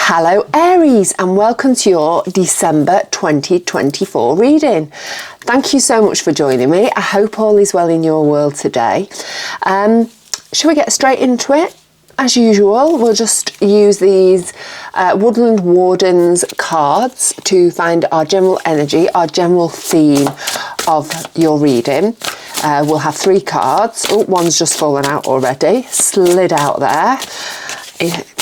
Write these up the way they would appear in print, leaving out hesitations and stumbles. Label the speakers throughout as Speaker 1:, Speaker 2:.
Speaker 1: Hello Aries, and welcome to your December 2024 reading. Thank you so much for joining me. I hope all is well in your world today. Shall we get straight into it? As usual, we'll just use these Woodland Wardens cards to find our general energy, our general theme of your reading. We'll have 3 cards. Oh, one's just fallen out already, slid out there.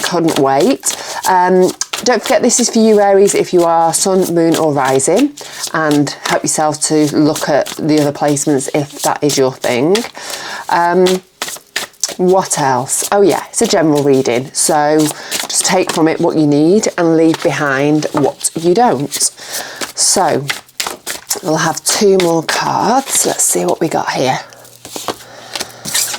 Speaker 1: Couldn't wait. Don't forget, this is for you Aries if you are sun, moon or rising, and help yourself to look at the other placements if that is your thing. What else? Oh yeah, it's a general reading, so just take from it what you need and leave behind what you don't. So we'll have 2 more cards. Let's see what we got here.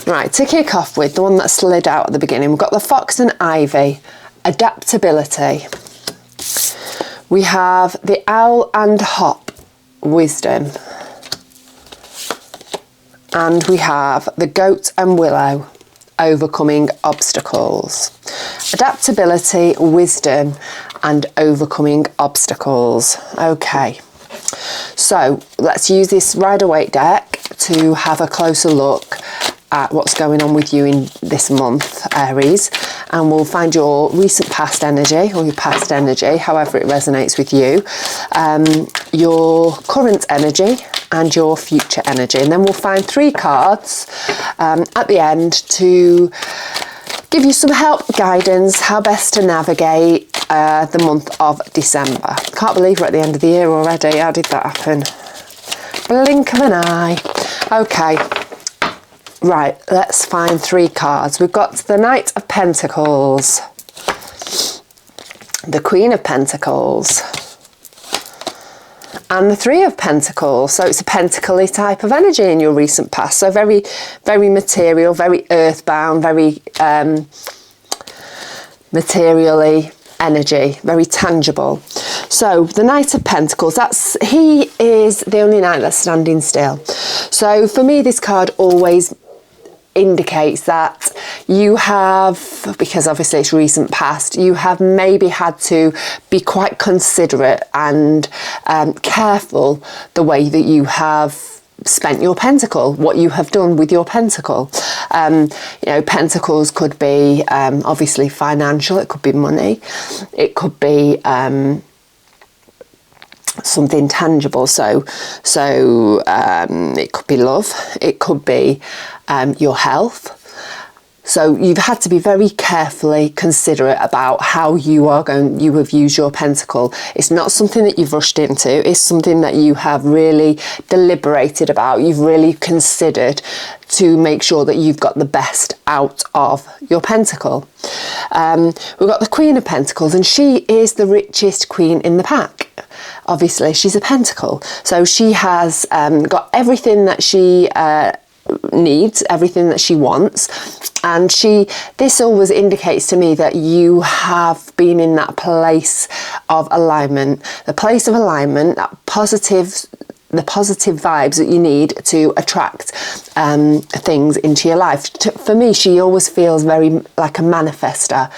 Speaker 1: Right, to kick off with, the one that slid out at the beginning, we've got the Fox and Ivy, adaptability. We have the Owl and Hop, wisdom. And we have the Goat and Willow, overcoming obstacles. Adaptability, wisdom, and overcoming obstacles. Okay, so let's use this Rider-Waite deck to have a closer look at what's going on with you in this month, Aries, and we'll find your recent past energy or your past energy, however it resonates with you, your current energy and your future energy, and then we'll find 3 cards at the end to give you some help, guidance, how best to navigate the month of December. Can't believe we're at the end of the year already. How did that happen? Blink of an eye. Okay. Right, let's find 3 cards. We've got the Knight of Pentacles, the Queen of Pentacles, and the 3 of Pentacles. So it's a pentacle-y type of energy in your recent past. So very, very material, very earthbound, very materially energy, very tangible. So the Knight of Pentacles, he is the only knight that's standing still. So for me, this card always indicates that you have, because obviously it's recent past, you have maybe had to be quite considerate and careful the way that you have spent your pentacle, what you have done with your pentacle. You know, pentacles could be obviously financial, it could be money, it could be something tangible, so it could be love, it could be your health. So you've had to be very carefully considerate about how you have used your pentacle. It's not something that you've rushed into, it's something that you have really deliberated about, you've really considered to make sure that you've got the best out of your pentacle. We've got the Queen of Pentacles, and she is the richest queen in the pack. Obviously, she's a pentacle, so she has got everything that she needs, everything that she wants, and this always indicates to me that you have been in that place of alignment, the place of alignment, the positive vibes that you need to attract things into your life. For me, she always feels very like a manifester,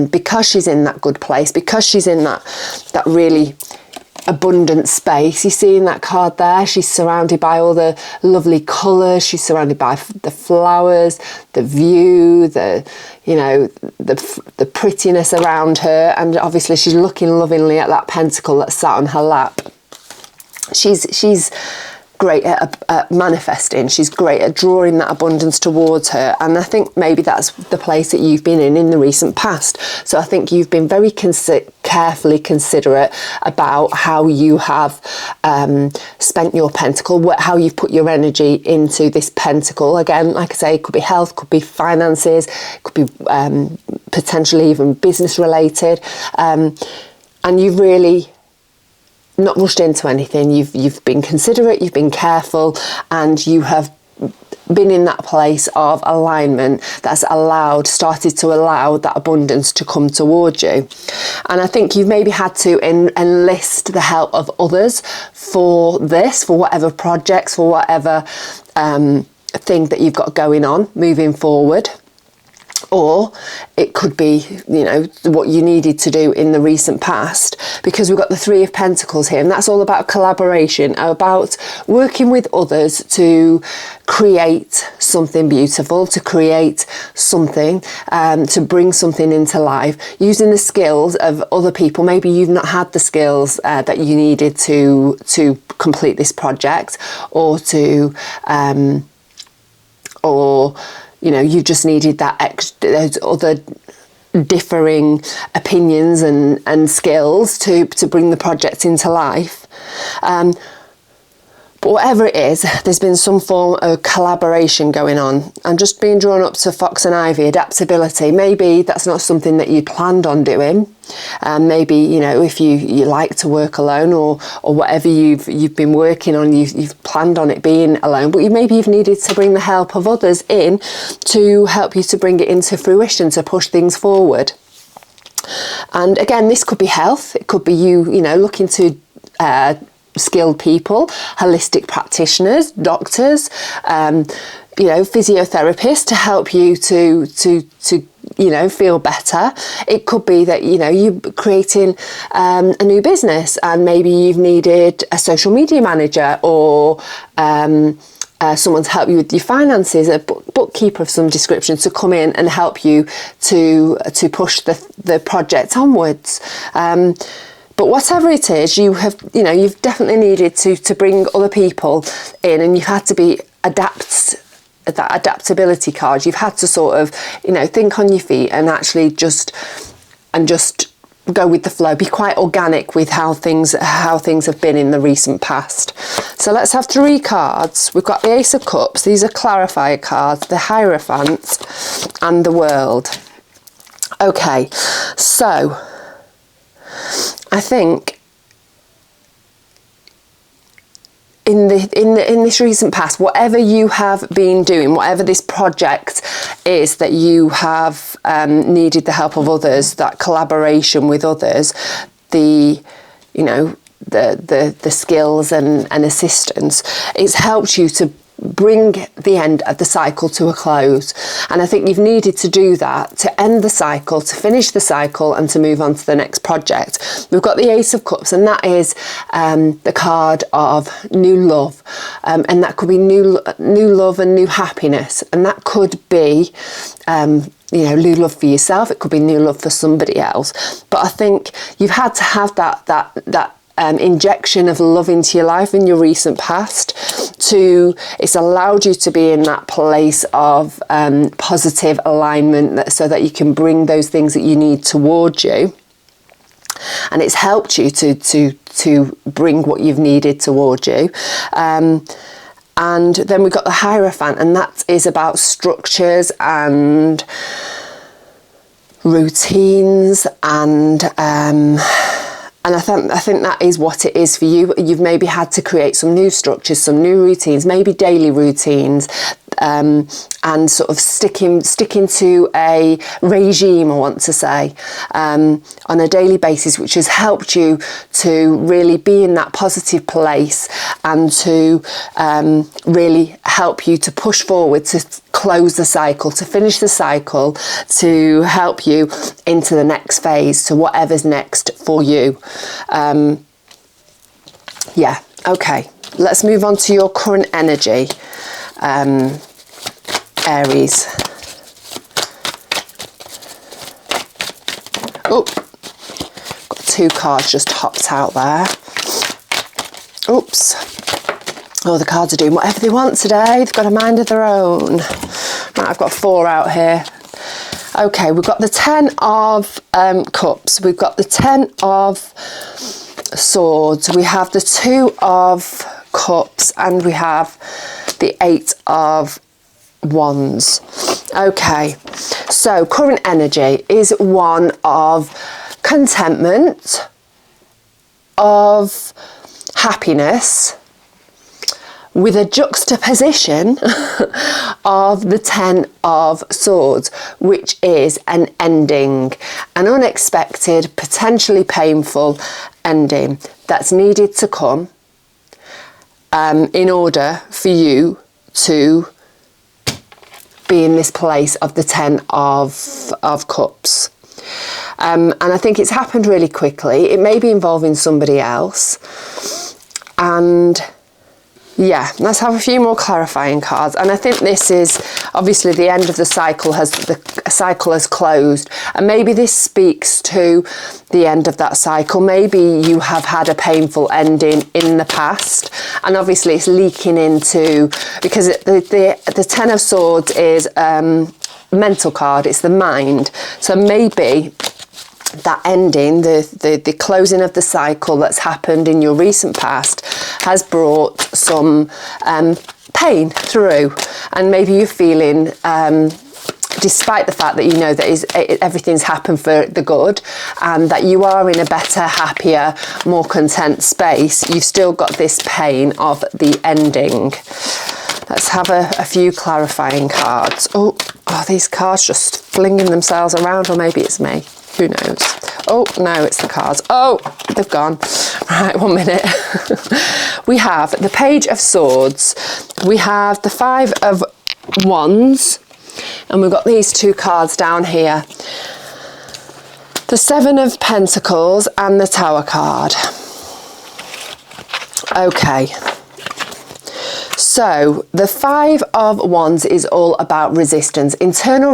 Speaker 1: because she's in that good place, because she's in that really abundant space. You see in that card there, she's surrounded by all the lovely colours, she's surrounded by the flowers, the view, the prettiness around her, and obviously she's looking lovingly at that pentacle that sat on her lap. She's great at manifesting, she's great at drawing that abundance towards her, and I think maybe that's the place that you've been in the recent past. So I think you've been very carefully considerate about how you have spent your pentacle, how you've put your energy into this pentacle. Again, like I say, it could be health, could be finances, could be potentially even business related, and you've really not rushed into anything. You've been considerate, you've been careful, and you have been in that place of alignment that's started to allow that abundance to come towards you. And I think you've maybe had to enlist the help of others for whatever projects, for whatever thing that you've got going on moving forward. Or it could be, you know, what you needed to do in the recent past, because we've got the Three of Pentacles here, and that's all about collaboration, about working with others to create something beautiful, to create something, to bring something into life, using the skills of other people. Maybe you've not had the skills that you needed to complete this project, or you know, you just needed those other differing opinions and skills to bring the project into life. But whatever it is, there's been some form of collaboration going on. I'm just being drawn up to Fox and Ivy, adaptability. Maybe that's not something that you planned on doing. Maybe, you know, if you like to work alone, or whatever you've been working on, you've planned on it being alone, but maybe you've needed to bring the help of others in to help you to bring it into fruition, to push things forward. And again, this could be health. It could be you know, looking to skilled people, holistic practitioners, doctors, you know, physiotherapists, to help you to you know, feel better. It could be that, you know, you're creating a new business, and maybe you've needed a social media manager, or someone to help you with your finances, a bookkeeper of some description, to come in and help you to push the project onwards. But whatever it is, you've definitely needed to bring other people in, and you've had to be that adaptability card. You've had to sort of, you know, think on your feet and actually just go with the flow. Be quite organic with how things have been in the recent past. So let's have 3 cards. We've got the Ace of Cups. These are clarifier cards, the Hierophant, and the World. Okay, so I think in this recent past, whatever you have been doing, whatever this project is that you have needed the help of others, that collaboration with others, the skills and assistance, it's helped you to bring the end of the cycle to a close. And I think you've needed to do that to end the cycle, to finish the cycle, and to move on to the next project. We've got the Ace of Cups, and that is the card of new love, and that could be new love and new happiness, and that could be new love for yourself. It could be new love for somebody else. But I think you've had to have that injection of love into your life in your recent past. It's allowed you to be in that place of positive alignment, so that you can bring those things that you need towards you, and it's helped you to bring what you've needed towards you. And then we've got the Hierophant, and that is about structures and routines, and I think that is what it is for you. You've maybe had to create some new structures, some new routines, maybe daily routines, and sort of sticking to a regime, I want to say, on a daily basis, which has helped you to really be in that positive place, and to really help you to push forward, to close the cycle, to finish the cycle, to help you into the next phase, to whatever's next for you. Okay, let's move on to your current energy, Aries. Oh, got 2 cards just hopped out there. Oops. Oh, the cards are doing whatever they want today. They've got a mind of their own. Right, I've got 4 out here. Okay, we've got the 10 of Cups. We've got the 10 of Swords. We have the 2 of Cups, and we have the 8 of Wands. Okay, so current energy is one of contentment, of happiness, with a juxtaposition of the 10 of Swords, which is an ending, an unexpected, potentially painful ending that's needed to come in order for you to be in this place of the Ten of Cups. And I think it's happened really quickly. It may be involving somebody else. And yeah, let's have a few more clarifying cards. And I think this is obviously the end of the cycle has closed. And maybe this speaks to the end of that cycle. Maybe you have had a painful ending in the past. And obviously it's leaking into, because the Ten of Swords is mental card, it's the mind. So maybe that ending, the closing of the cycle that's happened in your recent past has brought some pain through, and maybe you're feeling, despite the fact that you know that everything's happened for the good and that you are in a better, happier, more content space, you've still got this pain of the ending. Let's have a few clarifying cards. Oh, these cards just flinging themselves around, or maybe it's me. Who knows? Oh, no, it's the cards. Oh, they've gone. Right, 1 minute. We have the Page of Swords. We have the Five of Wands. And we've got these two cards down here. The Seven of Pentacles and the Tower card. Okay. So the Five of Wands is all about resistance, internal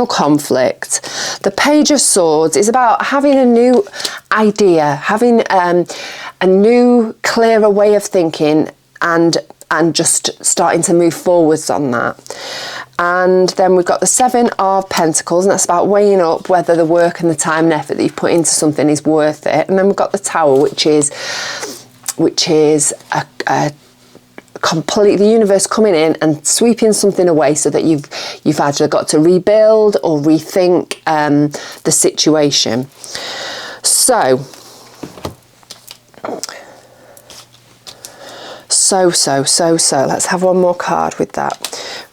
Speaker 1: conflict. The Page of Swords is about having a new idea, having a new, clearer way of thinking, and just starting to move forwards on that. And then we've got the Seven of Pentacles, and that's about weighing up whether the work and the time and effort that you've put into something is worth it. And then we've got the Tower, which is a complete, the universe coming in and sweeping something away, so that you've either got to rebuild or rethink the situation. So let's have one more card with that.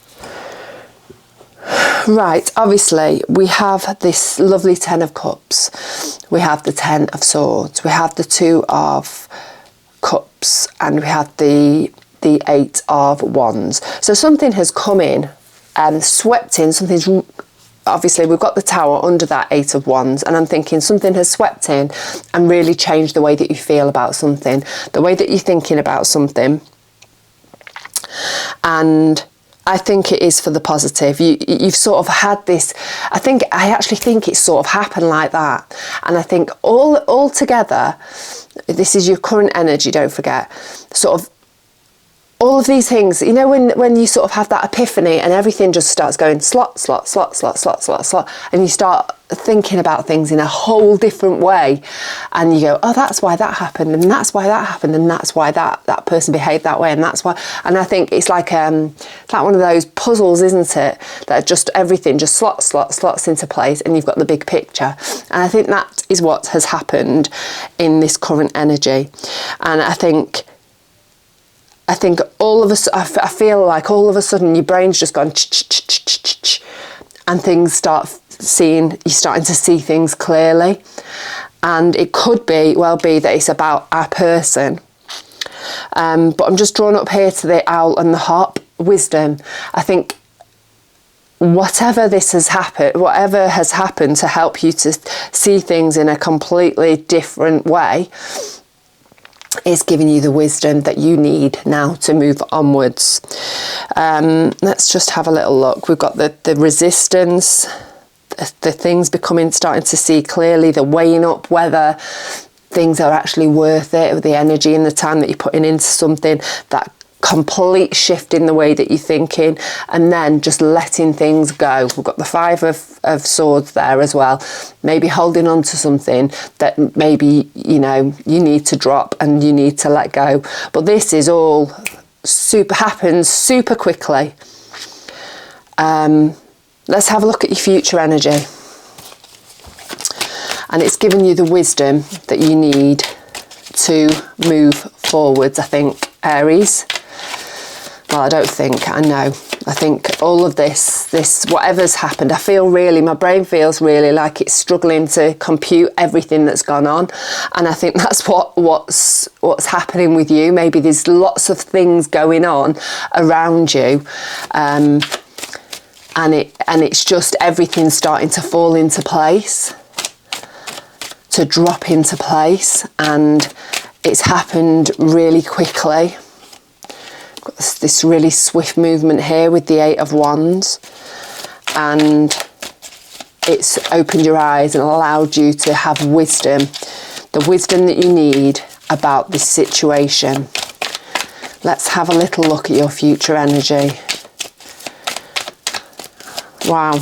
Speaker 1: Right, obviously we have this lovely Ten of Cups, we have the Ten of Swords, we have the Two of Cups, and we have the Eight of Wands. So something has come in and swept in, something's, obviously we've got the Tower under that Eight of Wands, and I'm thinking something has swept in and really changed the way that you feel about something, the way that you're thinking about something. And I think it is for the positive. You've sort of had this, I actually think it's sort of happened like that. And I think all together, this is your current energy, don't forget, sort of all of these things, you know, when you sort of have that epiphany and everything just starts going slot, and you start thinking about things in a whole different way, and you go, oh, that's why that happened, and that's why that happened, and that's why that person behaved that way, and that's why. And I think it's like one of those puzzles, isn't it, that just everything just slots into place, and you've got the big picture. And I think that is what has happened in this current energy. And I think all of us, I feel like all of a sudden your brain's just gone and things start you're starting to see things clearly. And it could well be that it's about a person. But I'm just drawn up here to the Owl and the Hop, wisdom. I think whatever has happened to help you to see things in a completely different way is giving you the wisdom that you need now to move onwards. Let's just have a little look. We've got the resistance, the things starting to see clearly, the weighing up whether things are actually worth it, or the energy and the time that you're putting into something, that complete shift in the way that you're thinking, and then just letting things go. We've got the Five of Swords there as well, maybe holding on to something that maybe you need to drop and you need to let go. But this is all happens super quickly. Let's have a look at your future energy, and it's giving you the wisdom that you need to move forwards, I think, Aries. Well, I know. I think all of this, whatever's happened, my brain feels really like it's struggling to compute everything that's gone on. And I think that's what's happening with you. Maybe there's lots of things going on around you. and it's just everything starting to fall into place, to drop into place, and it's happened really quickly. Got this really swift movement here with the 8 of Wands, and it's opened your eyes and allowed you to have wisdom, the wisdom that you need about this situation. Let's have a little look at your future energy. Wow.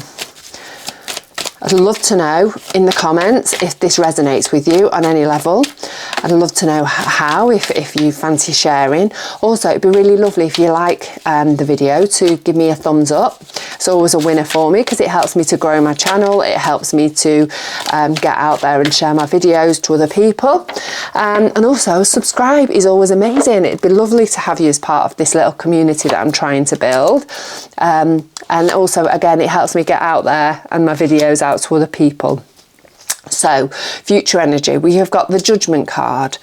Speaker 1: I'd love to know in the comments if this resonates with you on any level. I'd love to know how, if you fancy sharing. Also, it'd be really lovely if you like the video to give me a thumbs up. It's always a winner for me because it helps me to grow my channel. It helps me to get out there and share my videos to other people. And also, subscribe is always amazing. It'd be lovely to have you as part of this little community that I'm trying to build. And also, again, it helps me get out there and my videos out to other people. So, future energy, we have got the Judgment card.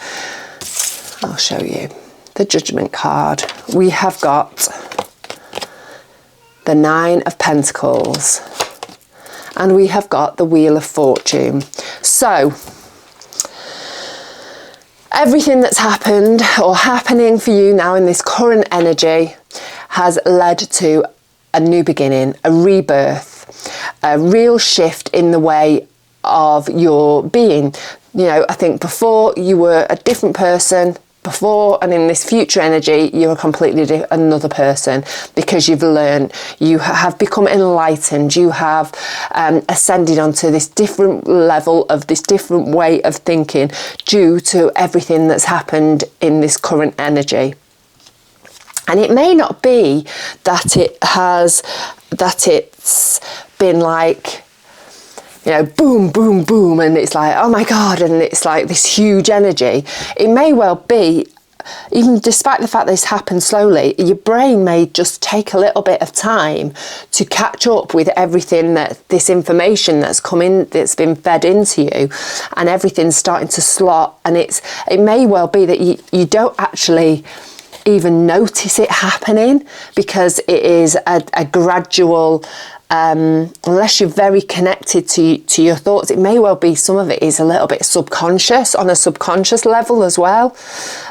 Speaker 1: I'll show you the Judgment card. We have got the 9 of Pentacles, and we have got the Wheel of Fortune. So, everything that's happened or happening for you now in this current energy has led to a new beginning, a rebirth, a real shift in the way of your being. You know, I think before you were a different person, before, and in this future energy you're a completely another person, because you've learned, you have become enlightened, you have ascended onto this different level of this different way of thinking due to everything that's happened in this current energy. And it may not be that it's been like, you know, boom, boom, boom, and it's like, oh my God, and it's like this huge energy. It may well be, even despite the fact that this happened slowly, your brain may just take a little bit of time to catch up with everything, that this information that's come in, that's been fed into you, and everything's starting to slot. And it may well be that you don't actually even notice it happening, because it is a gradual, unless you're very connected to your thoughts, it may well be some of it is a little bit subconscious, on a subconscious level as well.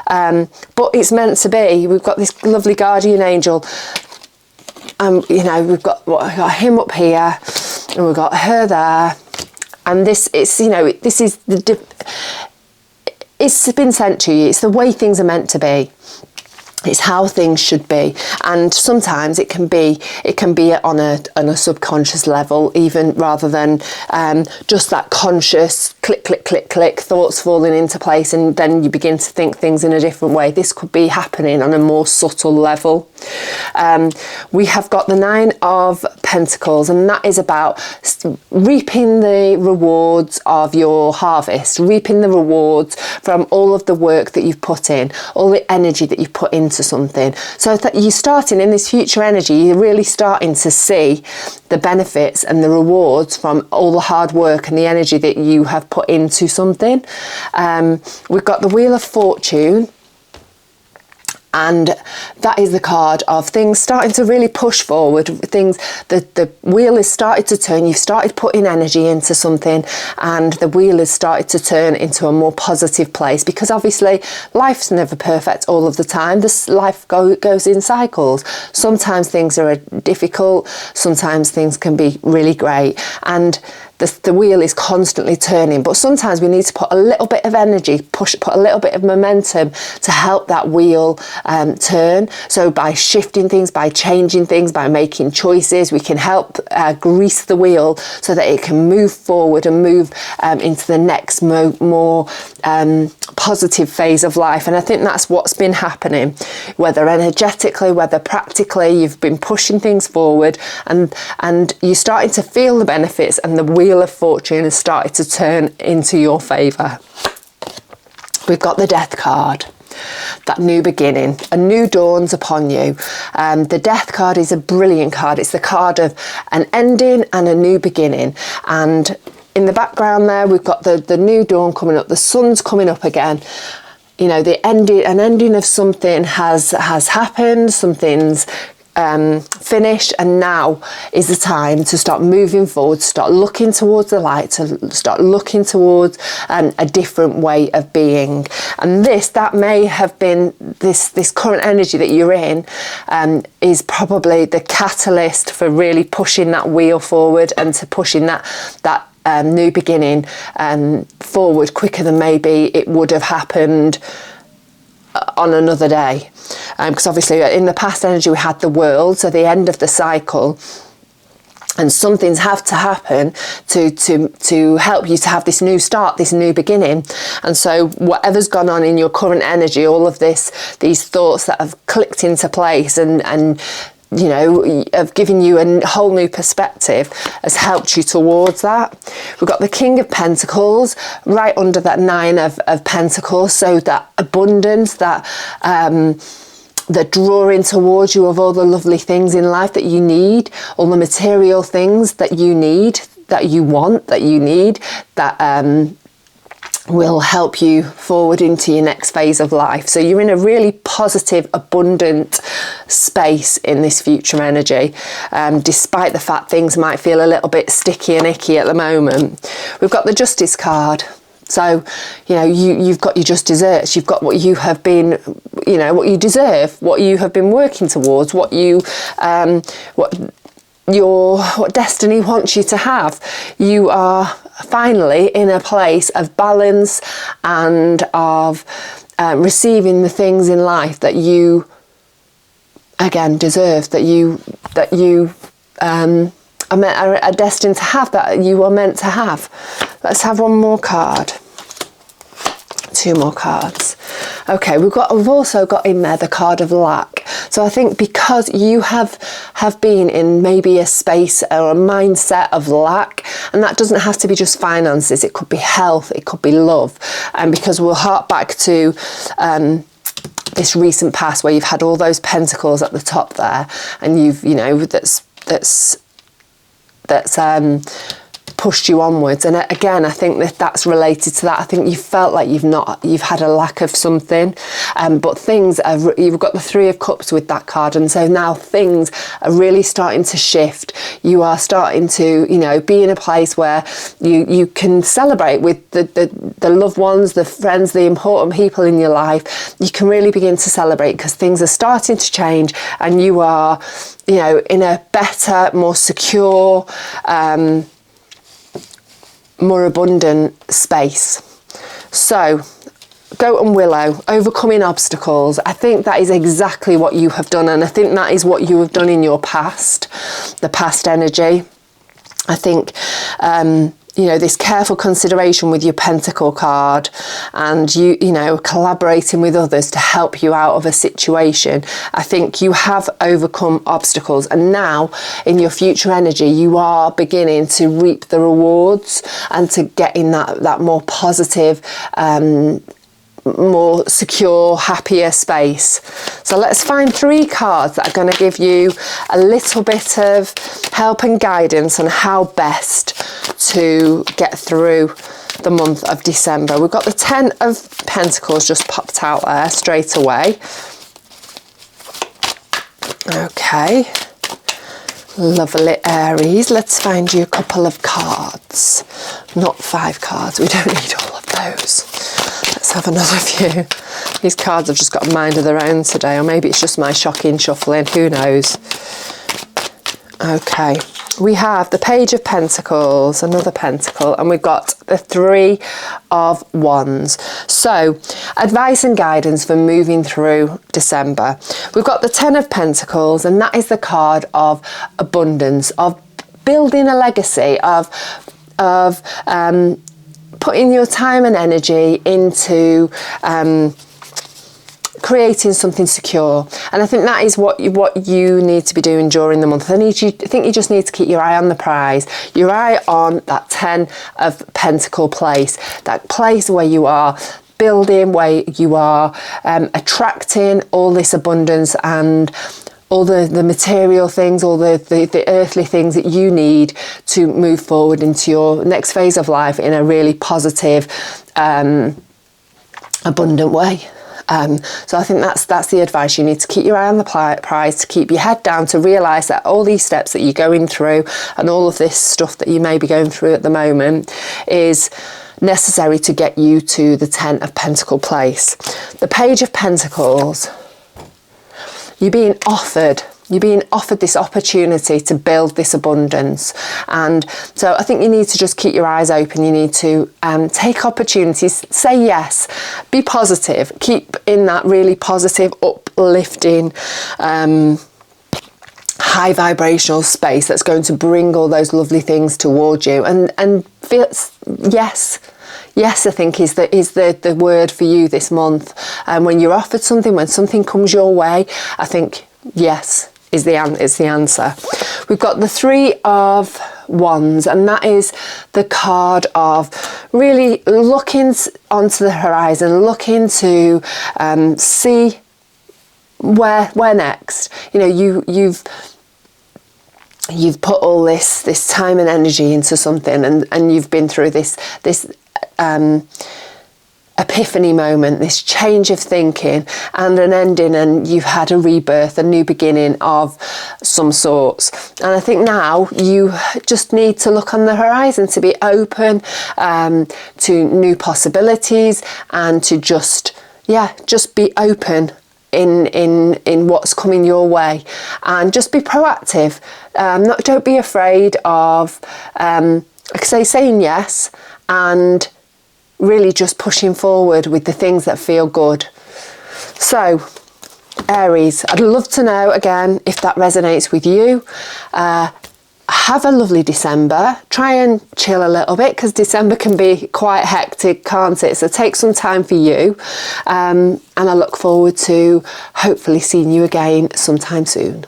Speaker 1: But it's meant to be. We've got this lovely guardian angel. You know, we've got him up here, and we've got her there, and this is, you know, this is it's been sent to you. It's the way things are meant to be. It's how things should be, and sometimes it can be on a subconscious level, even rather than just that conscious click, click, click, click, thoughts falling into place, and then you begin to think things in a different way. This could be happening on a more subtle level. We have got the 9 of Pentacles, and that is about reaping the rewards of your harvest, reaping the rewards from all of the work that you've put in, all the energy that you've put into something. So that you're starting in this future energy, you're really starting to see the benefits and the rewards from all the hard work and the energy that you have put into something. We've got the Wheel of Fortune, and that is the card of things starting to really push forward. Things, the wheel has started to turn. You've started putting energy into something, and the wheel has started to turn into a more positive place, because obviously life's never perfect all of the time. This life goes in cycles. Sometimes things are difficult, sometimes things can be really great, and the wheel is constantly turning. But sometimes we need to put a little bit of energy, put a little bit of momentum to help that wheel turn. So by shifting things, by changing things, by making choices, we can help grease the wheel so that it can move forward and move into the next more positive phase of life. And I think that's what's been happening, whether energetically, whether practically. You've been pushing things forward, and you're starting to feel the benefits, and the Wheel of Fortune has started to turn into your favour. We've got the Death card. That new beginning, a new dawns upon you. The Death card is a brilliant card. It's the card of an ending and a new beginning. And in the background there, we've got the new dawn coming up. The sun's coming up again. You know, an ending of something has happened. Something's finished, and now is the time to start moving forward, start looking towards the light, to start looking towards a different way of being. And that may have been this current energy that you're in, is probably the catalyst for really pushing that wheel forward and to pushing that new beginning forward quicker than maybe it would have happened on another day. Because obviously in the past energy we had the world, so the end of the cycle, and some things have to happen to help you to have this new start, this new beginning. And so whatever's gone on in your current energy, all of these thoughts that have clicked into place and you know, have given you a whole new perspective, has helped you towards that. We've got the King of Pentacles right under that Nine of Pentacles, so that abundance, that the drawing towards you of all the lovely things in life that you need, all the material things that you need, that you want, that you need, that will help you forward into your next phase of life. So you're in a really positive, abundant space in this future energy, despite the fact things might feel a little bit sticky and icky at the moment. We've got the Justice card. So, you know, you've got your just desserts, you've got what you have been, you know, what you deserve, what you have been working towards, what destiny wants you to have. You are finally in a place of balance and of receiving the things in life that you again deserve, that you are destined to have, that you are meant to have. Let's have one more card. Two more cards. Okay, we've also got in there the card of lack. So I think because you have been in maybe a space or a mindset of lack, and that doesn't have to be just finances, it could be health, it could be love, and because we'll hark back to this recent past where you've had all those pentacles at the top there, and you've, you know, that's pushed you onwards. And again, I think that's related to that. I think you felt like you've had a lack of something, but things are, you've got the Three of Cups with that card, and so now things are really starting to shift. You are starting to, you know, be in a place where you can celebrate with the loved ones, the friends, the important people in your life. You can really begin to celebrate because things are starting to change, and you are, you know, in a better, more secure, more abundant space. So, Goat and Willow, overcoming obstacles. I think that is exactly what you have done, and I think that is what you have done in your past, the past energy. I think, you know, this careful consideration with your Pentacle card, and you know, collaborating with others to help you out of a situation. I think you have overcome obstacles, and now in your future energy, you are beginning to reap the rewards and to get in that more positive, more secure, happier space. So let's find 3 cards that are going to give you a little bit of help and guidance on how best to get through the month of December. We've got the Ten of Pentacles just popped out there straight away. Okay, lovely Aries. Let's find you a couple of cards, not 5 cards. We don't need all of those. Let's have another few. These cards have just got a mind of their own today, or maybe it's just my shocking shuffling, who knows. Okay, we have the Page of Pentacles, another pentacle, and we've got the Three of Wands. So, advice and guidance for moving through December. We've got the Ten of Pentacles, and that is the card of abundance, of building a legacy, of putting your time and energy into creating something secure. And I think that is what you need to be doing during the month. I think you just need to keep your eye on the prize, your eye on that Ten of Pentacle place, that place where you are building, where you are attracting all this abundance and all the material things, all the earthly things that you need to move forward into your next phase of life in a really positive, abundant way. So I think that's the advice. You need to keep your eye on the prize, to keep your head down, to realise that all these steps that you're going through and all of this stuff that you may be going through at the moment is necessary to get you to the 10 of Pentacle place. The Page of Pentacles, you're being offered this opportunity to build this abundance. And so I think you need to just keep your eyes open. You need to take opportunities, say yes, be positive, keep in that really positive, uplifting, high vibrational space that's going to bring all those lovely things towards you, and feel yes, I think is the word for you this month. And when you're offered something, when something comes your way, I think yes is the answer. We've got the 3 of Wands, and that is the card of really looking onto the horizon, looking to see where next. You know, you've put all this time and energy into something, and you've been through this epiphany moment, this change of thinking and an ending, and you've had a rebirth, a new beginning of some sorts. And I think now you just need to look on the horizon, to be open to new possibilities, and to just be open in what's coming your way, and just be proactive. Don't be afraid of saying yes, and really just pushing forward with the things that feel good. So Aries, I'd love to know again if that resonates with you. Have a lovely December. Try and chill a little bit, because December can be quite hectic, can't it? So take some time for you, and I look forward to hopefully seeing you again sometime soon.